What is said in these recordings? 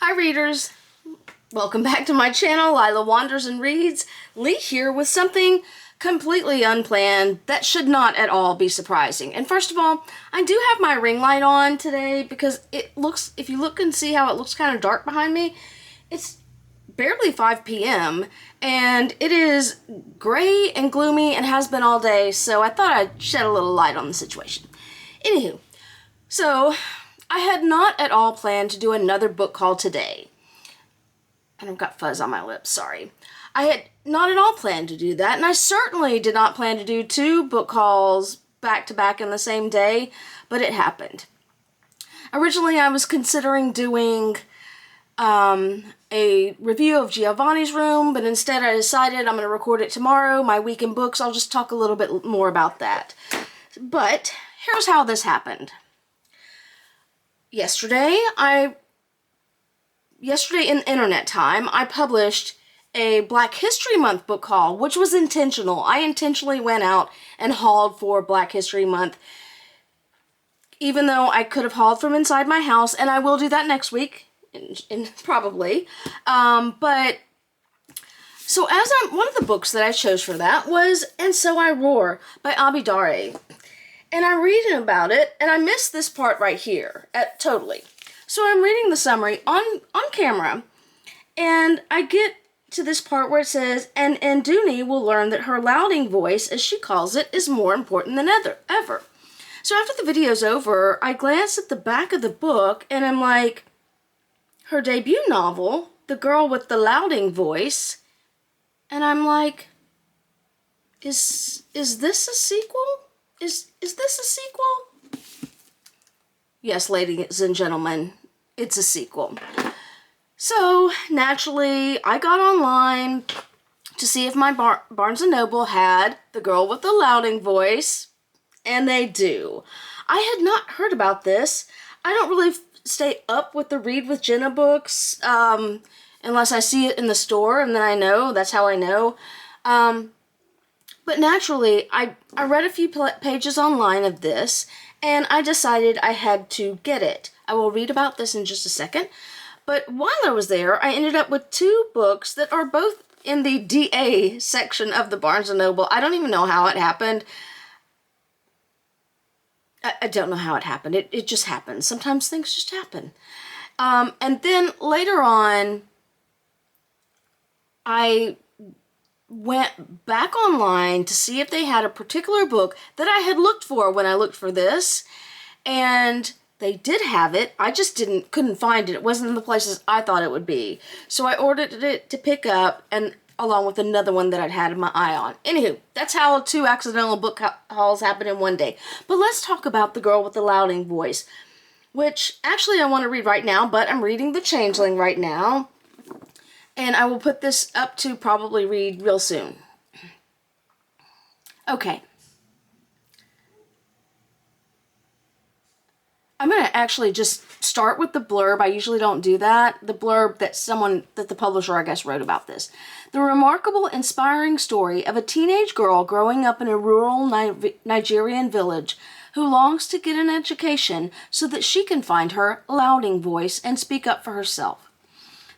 Hi readers, welcome back to my channel, Lila Wanders and Reads. Lee here with something completely unplanned that should not at all be surprising. And first of all, I do have my ring light on today because it looks, if you look and see how it looks kind of dark behind me, it's barely 5 p.m. and it is gray and gloomy and has been all day, so I thought I'd shed a little light on the situation. Anywho, so I had not at all planned to do another book haul today. And I've got fuzz on my lips, sorry. I had not at all planned to do that, and I certainly did not plan to do 2 book hauls back to back in the same day, but it happened. Originally, I was considering doing a review of Giovanni's Room, but instead I decided I'm going to record it tomorrow, my week in books. I'll just talk a little bit more about that. But here's how this happened. Yesterday in internet time, I published a Black History Month book haul, which was intentional. I intentionally went out and hauled for Black History Month, even though I could have hauled from inside my house, and I will do that next week, probably. But so one of the books that I chose for that was And So I Roar by Abidare. And I'm reading about it, and I missed this part right here, totally. So I'm reading the summary on camera, and I get to this part where it says, and Dooney will learn that her louding voice, as she calls it, is more important than ever. So after the video's over, I glance at the back of the book, and I'm like, her debut novel, The Girl with the Louding Voice, and I'm like, is this a sequel? Is this a sequel? Yes, ladies and gentlemen, it's a sequel. So, naturally, I got online to see if my Barnes & Noble had The Girl with the Louding Voice, and they do. I had not heard about this. I don't really stay up with the Read with Jenna books, unless I see it in the store, and then I know. That's how I know. But naturally, I read a few pages online of this, and I decided I had to get it. I will read about this in just a second. But while I was there, I ended up with 2 books that are both in the DA section of the Barnes & Noble. I don't even know how it happened. I don't know how it happened. It just happens. Sometimes things just happen. And then later on, I went back online to see if they had a particular book that I had looked for when I looked for this, and they did have it. I just couldn't find it. It wasn't in the places I thought it would be. So I ordered it to pick up, and along with another one that I'd had my eye on. Anywho, that's how 2 accidental book hauls happen in one day. But let's talk about The Girl with the Louding Voice, which actually I want to read right now, but I'm reading The Changeling right now. And I will put this up to probably read real soon. Okay. I'm going to actually just start with the blurb. I usually don't do that. The blurb that the publisher, I guess, wrote about this. The remarkable, inspiring story of a teenage girl growing up in a rural Nigerian village who longs to get an education so that she can find her louding voice and speak up for herself.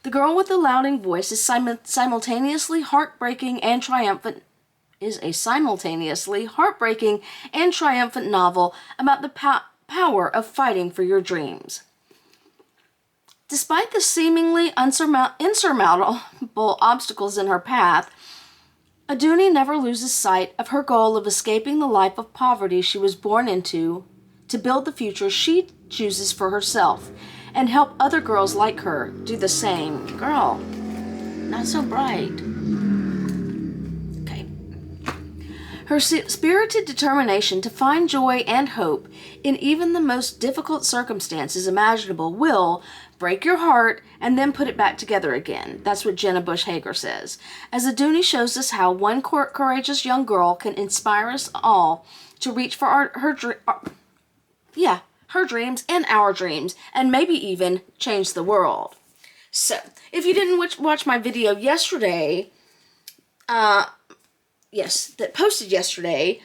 The Girl with the Louding Voice is simultaneously heartbreaking and triumphant. Is a simultaneously heartbreaking and triumphant novel about the power of fighting for your dreams. Despite the seemingly insurmountable obstacles in her path, Aduni never loses sight of her goal of escaping the life of poverty she was born into to build the future she chooses for herself and help other girls like her do the same. Girl, not so bright. Okay. Her spirited determination to find joy and hope in even the most difficult circumstances imaginable will break your heart and then put it back together again. That's what Jenna Bush Hager says. As Aduni shows us how one courageous young girl can inspire us all to reach for her dreams and our dreams, and maybe even change the world. So, if you didn't watch my video yesterday, that posted yesterday,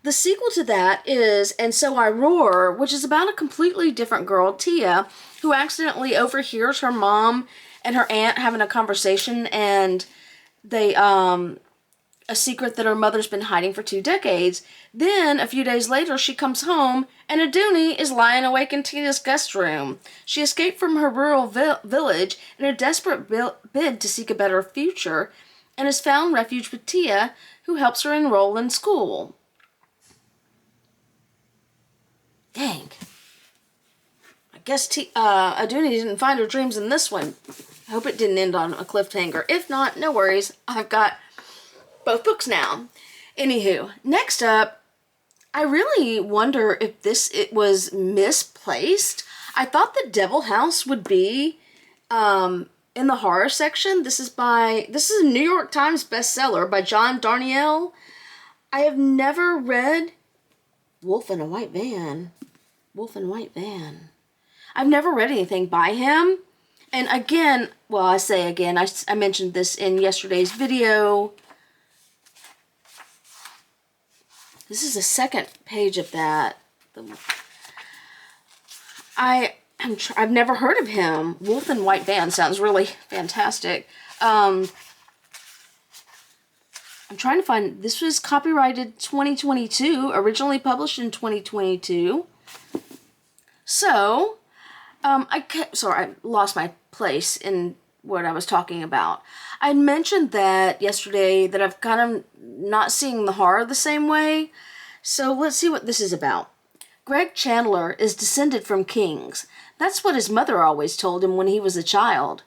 The sequel to that is And So I Roar, which is about a completely different girl, Tia, who accidentally overhears her mom and her aunt having a conversation, and they, a secret that her mother's been hiding for 2 decades. Then, a few days later, she comes home, and a Dooney is lying awake in Tia's guest room. She escaped from her rural village in a desperate bid to seek a better future, and has found refuge with Tia, who helps her enroll in school. Dang. I guess Dooney didn't find her dreams in this one. I hope it didn't end on a cliffhanger. If not, no worries. I've got both books now. Anywho, next up, I really wonder if it was misplaced. I thought The Devil House would be in the horror section. This is a New York Times bestseller by John Darnielle. I have never read Wolf in a White Van. I've never read anything by him. And again, I mentioned this in yesterday's video. This is the second page of that. I've never heard of him. Wolf in White Van sounds really fantastic. I'm trying to find, this was copyrighted 2022, originally published in 2022. So, I lost my place in what I was talking about. I mentioned that yesterday that I've kind of not seeing the horror the same way. So let's see what this is about. Greg Chandler is descended from kings. That's what his mother always told him when he was a child.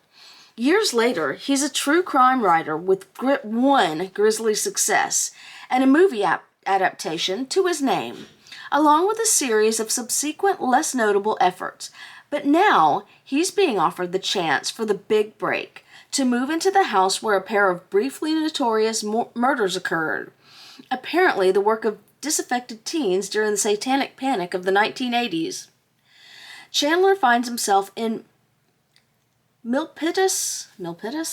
Years later, he's a true crime writer with one grisly success and a movie adaptation to his name, along with a series of subsequent less notable efforts. But now he's being offered the chance for the big break, to move into the house where a pair of briefly notorious murders occurred. Apparently the work of disaffected teens during the satanic panic of the 1980s. Chandler finds himself in Milpitas,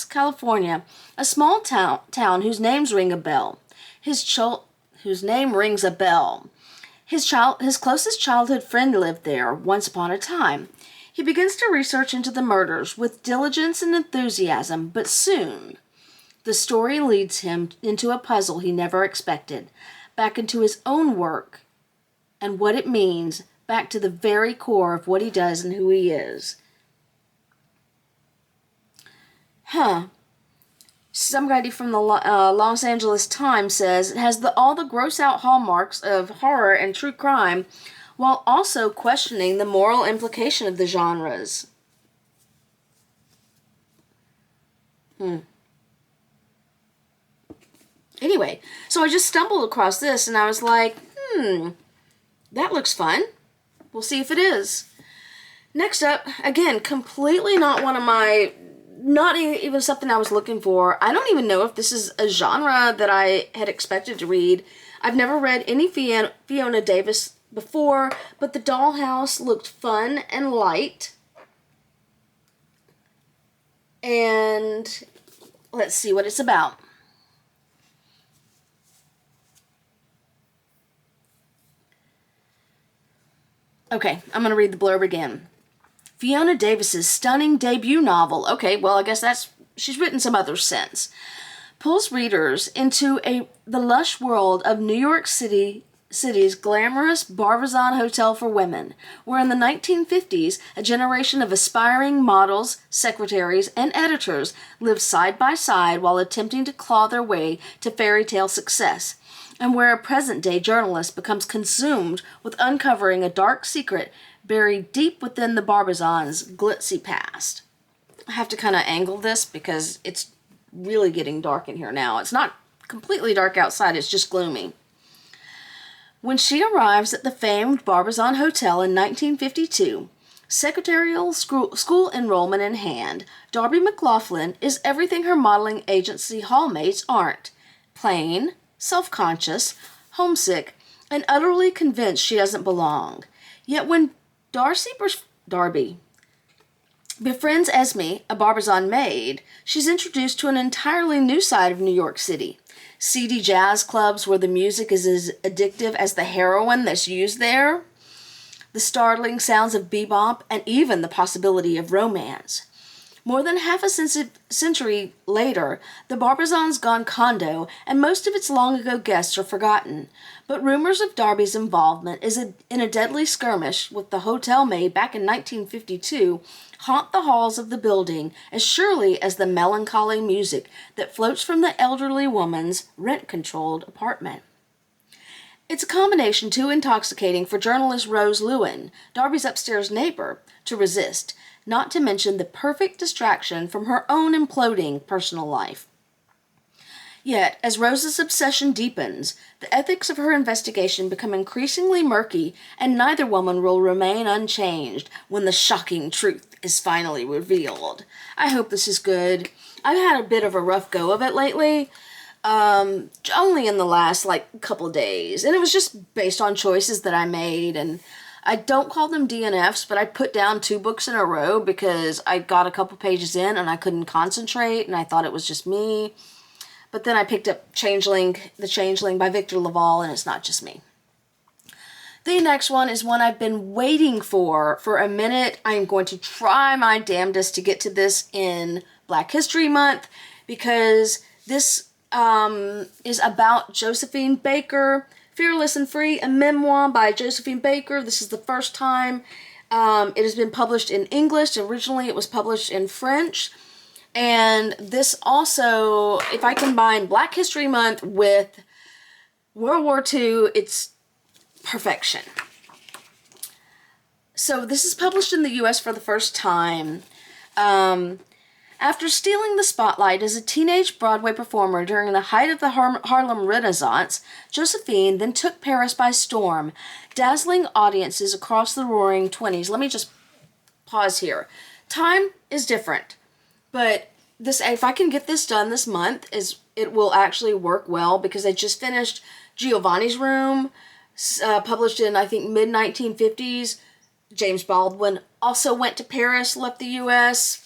California, a small town whose names ring a bell. Whose name rings a bell. His closest childhood friend lived there once upon a time. He begins to research into the murders with diligence and enthusiasm, but soon the story leads him into a puzzle he never expected, back into his own work and what it means, back to the very core of what he does and who he is. Somebody from the Los Angeles Times says it has all the gross-out hallmarks of horror and true crime, while also questioning the moral implication of the genres. Anyway, so I just stumbled across this and I was like, that looks fun. We'll see if it is. Next up, again, completely not even something I was looking for. I don't even know if this is a genre that I had expected to read. I've never read any Fiona Davis before, but The Dollhouse looked fun and light. And let's see what it's about. Okay, I'm going to read the blurb again. Fiona Davis's stunning debut novel, okay, well, I guess she's written some others since, pulls readers into the lush world of New York City's glamorous Barbizon Hotel for Women, where in the 1950s, a generation of aspiring models, secretaries, and editors lived side by side while attempting to claw their way to fairy tale success, and where a present-day journalist becomes consumed with uncovering a dark secret buried deep within the Barbizon's glitzy past. I have to kind of angle this because it's really getting dark in here now. It's not completely dark outside, it's just gloomy. When she arrives at the famed Barbizon Hotel in 1952, secretarial school enrollment in hand, Darby McLaughlin is everything her modeling agency hallmates aren't. Plain, self-conscious, homesick, and utterly convinced she doesn't belong. Yet when Darby befriends Esme, a Barbizon maid, she's introduced to an entirely new side of New York City. seedy jazz clubs where the music is as addictive as the heroin that's used there, the startling sounds of bebop, and even the possibility of romance. More than half a century later, the Barbizon's gone condo, and most of its long-ago guests are forgotten. But rumors of Darby's involvement in a deadly skirmish with the hotel maid back in 1952 haunt the halls of the building as surely as the melancholy music that floats from the elderly woman's rent-controlled apartment. It's a combination too intoxicating for journalist Rose Lewin, Darby's upstairs neighbor, to resist, not to mention the perfect distraction from her own imploding personal life. Yet, as Rose's obsession deepens, the ethics of her investigation become increasingly murky, and neither woman will remain unchanged when the shocking truth is finally revealed. I hope this is good. I've had a bit of a rough go of it lately, only in the last, couple days, and it was just based on choices that I made, and I don't call them DNFs, but I put down 2 books in a row because I got a couple pages in and I couldn't concentrate, and I thought it was just me. But then I picked up The Changeling by Victor Laval, and it's not just me. The next one is one I've been waiting for a minute. I am going to try my damnedest to get to this in Black History Month because this is about Josephine Baker, Fearless and Free, a memoir by Josephine Baker. This is the first time it has been published in English. Originally, it was published in French. And this also, if I combine Black History Month with World War II, it's perfection. So this is published in the U.S. for the first time. After stealing the spotlight as a teenage Broadway performer during the height of the Harlem Renaissance, Josephine then took Paris by storm, dazzling audiences across the roaring 20s. Let me just pause here. Time is different, but if I can get this done this month, it will actually work well because I just finished Giovanni's Room, published in, I think, mid-1950s. James Baldwin also went to Paris, left the U.S.,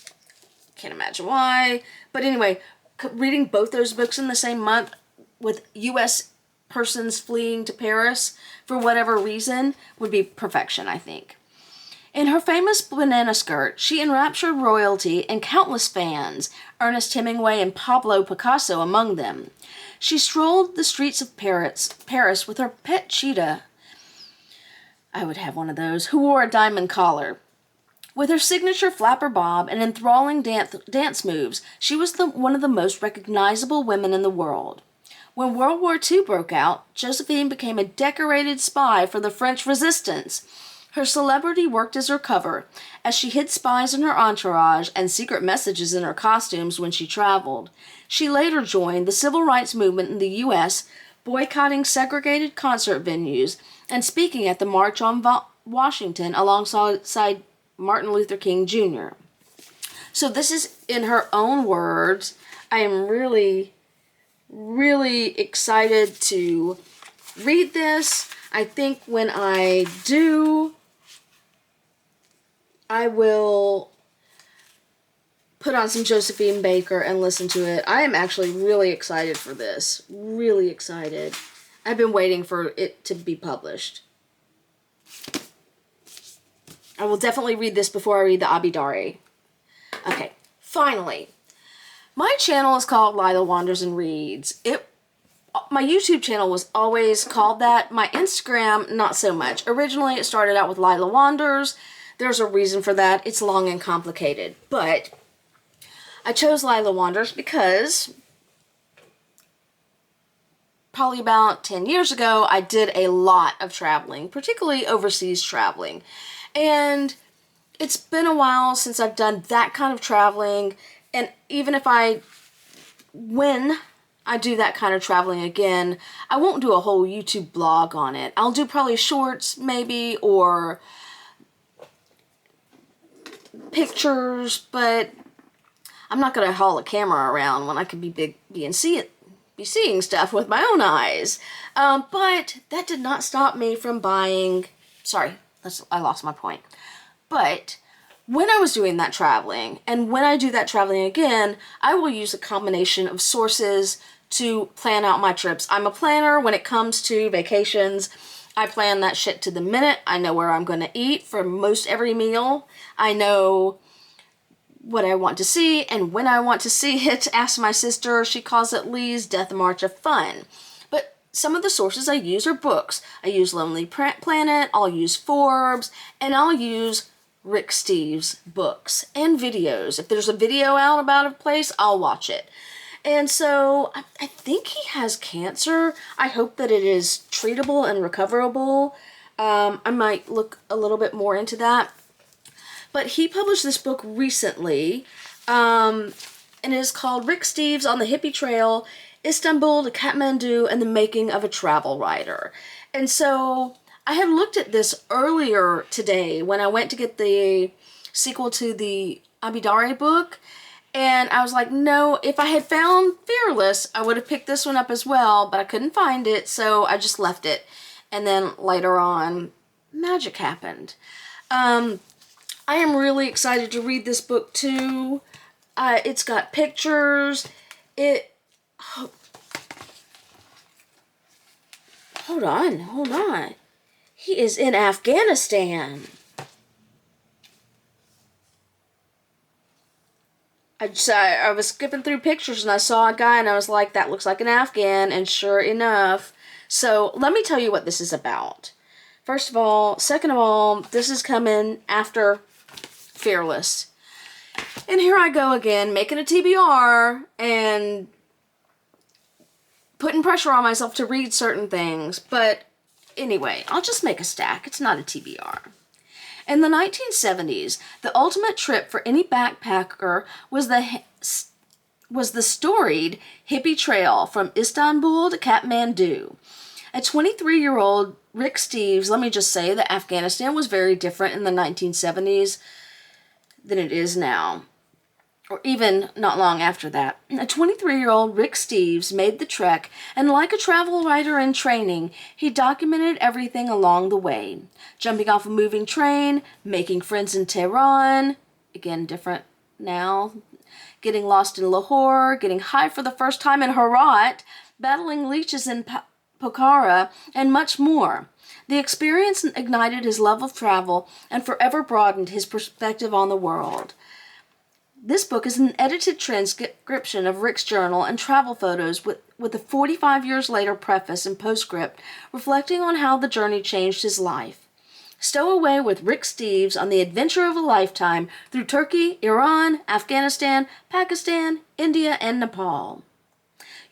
can't imagine why. But anyway, reading both those books in the same month with U.S. persons fleeing to Paris for whatever reason would be perfection, I think. In her famous banana skirt, she enraptured royalty and countless fans, Ernest Hemingway and Pablo Picasso among them. She strolled the streets of Paris with her pet cheetah. I would have one of those, who wore a diamond collar. With her signature flapper bob and enthralling dance moves, she was one of the most recognizable women in the world. When World War II broke out, Josephine became a decorated spy for the French resistance. Her celebrity worked as her cover, as she hid spies in her entourage and secret messages in her costumes when she traveled. She later joined the civil rights movement in the U.S., boycotting segregated concert venues and speaking at the March on Washington alongside Martin Luther King Jr. So this is in her own words. I am really, really excited to read this. I think when I do, I will put on some Josephine Baker and listen to it. I am actually really excited for this. Really excited. I've been waiting for it to be published. I will definitely read this before I read the Abidari. Okay, finally. My channel is called Lila Wanders and Reads. My YouTube channel was always called that. My Instagram, not so much. Originally, it started out with Lila Wanders. There's a reason for that. It's long and complicated. But I chose Lila Wanders because probably about 10 years ago, I did a lot of traveling, particularly overseas traveling. And it's been a while since I've done that kind of traveling. And even when I do that kind of traveling again, I won't do a whole YouTube blog on it. I'll do probably shorts maybe, or pictures, but I'm not going to haul a camera around when I could be seeing stuff with my own eyes. But that did not stop me from buying... Sorry, I lost my point. But when I was doing that traveling, and when I do that traveling again, I will use a combination of sources to plan out my trips. I'm a planner when it comes to vacations. I plan that shit to the minute. I know where I'm going to eat for most every meal. I know what I want to see and when I want to see it. Ask my sister. She calls it Lee's Death March of Fun. But some of the sources I use are books. I use Lonely Planet, I'll use Forbes, and I'll use Rick Steves' books and videos. If there's a video out about a place, I'll watch it. And so I think he has cancer. I hope that it is treatable and recoverable. I might look a little bit more into that. But he published this book recently, and it is called Rick Steves on the Hippie Trail, Istanbul to Kathmandu, and the Making of a Travel Writer. And so I had looked at this earlier today when I went to get the sequel to the Abidare book, and I was like, no, if I had found Fearless, I would have picked this one up as well, but I couldn't find it, so I just left it. And then later on, magic happened. I am really excited to read this book too. It's got pictures. Hold on. He is in Afghanistan. I was skipping through pictures and I saw a guy and I was like, that looks like an Afghan, and sure enough. So let me tell you what this is about. First of all, second of all, this is coming after Fearless. And here I go again, making a TBR and putting pressure on myself to read certain things. But anyway, I'll just make a stack. It's not a TBR. In the 1970s, the ultimate trip for any backpacker was the storied hippie trail from Istanbul to Kathmandu. A 23-year-old Rick Steves, let me just say that Afghanistan was very different in the 1970s than it is now, or even not long after that. A 23-year-old Rick Steves made the trek, and like a travel writer in training, he documented everything along the way. Jumping off a moving train, making friends in Tehran, again different now, getting lost in Lahore, getting high for the first time in Herat, battling leeches in Pokhara, and much more. The experience ignited his love of travel and forever broadened his perspective on the world. This book is an edited transcription of Rick's journal and travel photos with a 45 years later preface and postscript reflecting on how the journey changed his life. Stow away with Rick Steves on the adventure of a lifetime through Turkey, Iran, Afghanistan, Pakistan, India, and Nepal.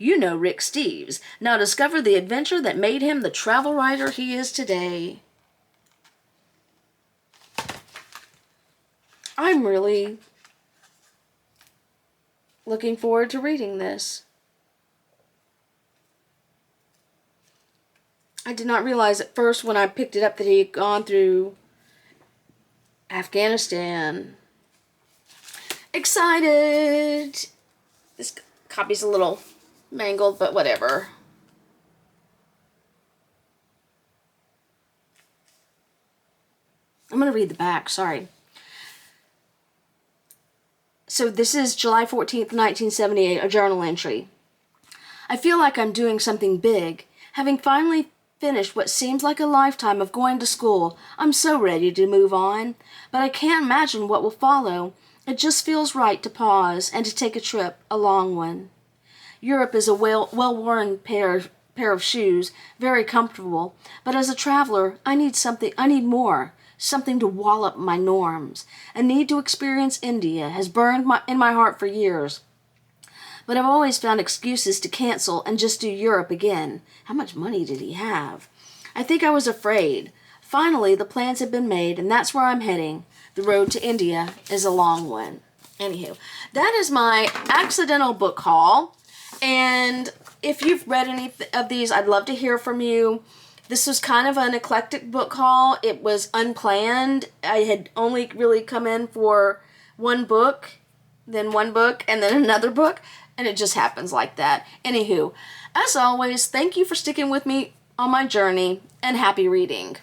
You know Rick Steves. Now discover the adventure that made him the travel writer he is today. I'm really looking forward to reading this. I did not realize at first when I picked it up that he had gone through Afghanistan. Excited! This copy's a little mangled, but whatever. I'm going to read the back, sorry. So this is July 14th, 1978, a journal entry. I feel like I'm doing something big. Having finally finished what seems like a lifetime of going to school, I'm so ready to move on. But I can't imagine what will follow. It just feels right to pause and to take a trip, a long one. Europe is a well-worn pair of shoes, very comfortable. But as a traveler, I need more. Something to wallop my norms. A need to experience India has burned in my heart for years. But I've always found excuses to cancel and just do Europe again. How much money did he have? I think I was afraid. Finally, the plans have been made, and that's where I'm heading. The road to India is a long one. Anywho, that is my accidental book haul. And if you've read any of these, I'd love to hear from you. This was kind of an eclectic book haul. It was unplanned. I had only really come in for one book, then another book, and it just happens like that. Anywho, as always, thank you for sticking with me on my journey, and happy reading.